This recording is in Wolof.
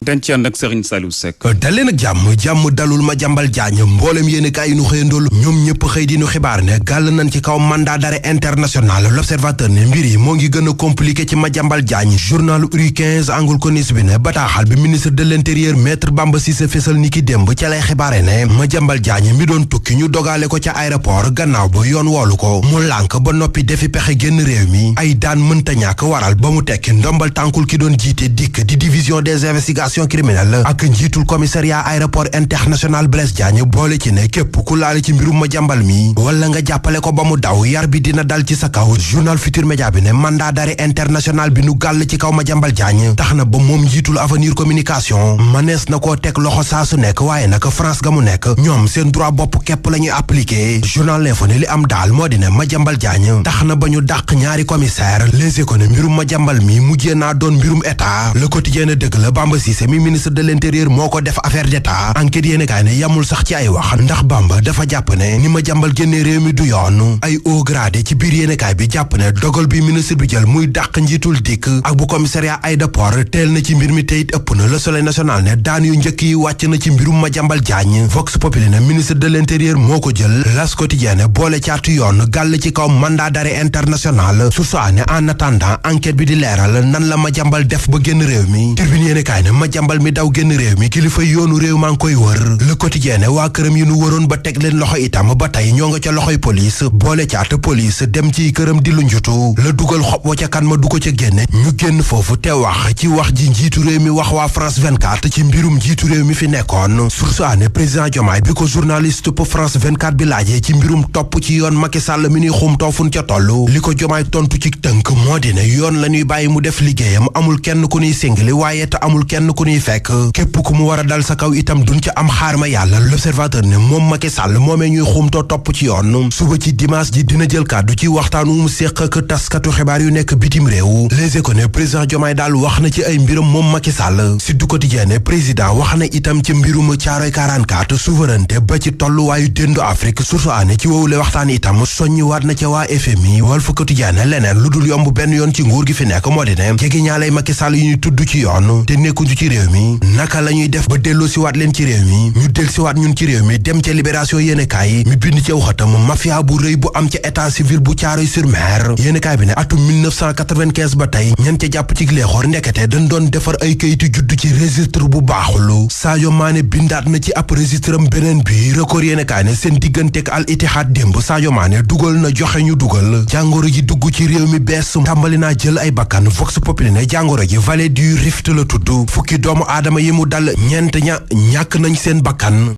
dañ ci ànd ak Serigne Saliou Seck. daleen ak jàmm dalul Madiambal Diagne mboolem yéen kaay yi nu xëyandool ñoom ñëpp xëy di nu xibaar ne gàll nañ ci kaw mandat d'arrêt international. L'Observateur ne mbir yi moo ngi gën a compliqué ci Madiambal Diagne. journal Rue 15 Angle Corniche bi ne bataaxal bi ministre de l'intérieur maître Bamba Cissé fésal ni ki démb ca lay xibaare ne Madiambal Diagne mi doon tukki ñu dogale ko ca aéroport gannaaw ba yoon woolu ko mu lànk ba noppi defi pexe génn réew mi ay daan mënta ñàkk waral ba mu tekki ndombal tànkul ki doon jiite dikk di division des investigations criminel ak njiitul commissariat aéroport international Blaise Diagne boole ci ne képp ku laale ci mbirum Madiambal mi wala nga jàppale ko ba mu daw yar bi dina dal ci sa kaw. journal Futur Média bi ne mandat d'arrêt international bi nu gàll ci kaw Madiambal Diagne tax na ba moom njiitul avenir communication manees na koo teg loxo saa su nekk waaye nag France ga mu nekk ñoom seen droit bopp képp la ñuy appliqué. journal L'Info ne li am daal moo di ne Madiambal Diagne tax na ba ñu dàq ñaari commissaire Les Échos ne mbirum Madiambal mi mujjee naa doon mbirum état. Le Quotidien dëgg la Bamba Cissé mi ministre de l'intérieur moo ko def affaire d'état. Enquête yéene kaay ne yamul sax ci ay wax ndax Bamba dafa jàpp ne ni Madiambal génnee réew mi du yoon. ay haut gradé ci biir yéene kaay bi jàpp ne dogal bi ministre bi jël muy dàq njiitul dikk ak bu commissariat aéroport teel na ci mbir mi teyit ëpp na. Le Soleil national ne daan yu njëkk yi wàcc na ci mbirum Madiambal Diagne. Vox Populi ne ministre de l'intérieur moo ko jël. L'As Quotidien ne boole caatu yoon gàll ci kaw mandat d'arrêt international. Source A ne en attendant enquête bi di leeral nan la Madiambal def ba génn réew mi. Tribune yéene kaay ne Madiambal mi daw génn réew mi kilifa yoonu réew maa ngi koy wër. Le Quotidien ne waa këram yi nu wëroon ba teg leen loxo itam ba tey ñoo nga ca loxoy police boole caat police dem ci këram di lu njutu la dugal xob wa ca kan ma du ko ca génne ñu génn foofu te wax ci wax ji njiitu réew mi wax waa France 24 ci mbirum njiitu réew mi fi nekkoon. Source A ne président Diomaye bi ko journaliste pour France 24 bi laajee ci mbirum topp ci yoon Macky Sall mi nuy xumtoo fun ca toll li ko Diomaye tontu ci tënk moo di ne yoon la ñuy bàyyi mu def liggéeyam amul kenn ku ñuy singli waaye te amul kenn ku ñuy fekk képp ku mu war a dal sa kaw itam duñ ca am xaar ma yàlla. L'Observateur ne moom Macky Sall moomee ñuy xumtoo topp ci yoon suba ci dimanche ji dina jël kàddu ci waxtaan wu mu séq ak taskatu xibaar yu nekk bitim réew. Les Échos ne président Diomaye daal wax na ci ay mbiram moom Macky Sall. Sud Quotidien ne président wax na itam ci mbirum Thiaroye 44 souveraineté ba ci tolluwaayu déndu Afrique. Source A ne ci wowule waxtaan itam soññi waat na ca waa FMI. Walf Quotidien ne leneen lu dul yomb benn yoon ci nguur gi fi nekk moo di ne jege ñaalay Macky Sall yu ñuy tudd ci yoon te nekkuñu ci réew mi naka la ñuy def ba delloo si waat leen ci réew mi ñu del si waat ñun ci réew mi dem ca Libération yéenekaay mi bind ci waxatam mafia bu rëy bu am ca état civil bu Thiaroye-sur-Mer. yéenekaay bi ne atum 1995 ba tey ñan ca jàpp ci léexoor ndekete dañ doon defar ay kayitu juddu ci registre bu baaxul. Sadio Mané bindaat na ci ab registre am beneen bi Record yéenekaay ne seen digganteeg Al Ittihad démb Sadio Mané dugal na joxe ñu dugal jàngoro ji dugg ci réew mi bees tàmbali naa jël ay bakkan. Vox Populi ne jàngoro ji vallée du Rift la tudd fukki doomu aadama yi mu dal ñeent ña ñàkk nañ seen bakkan.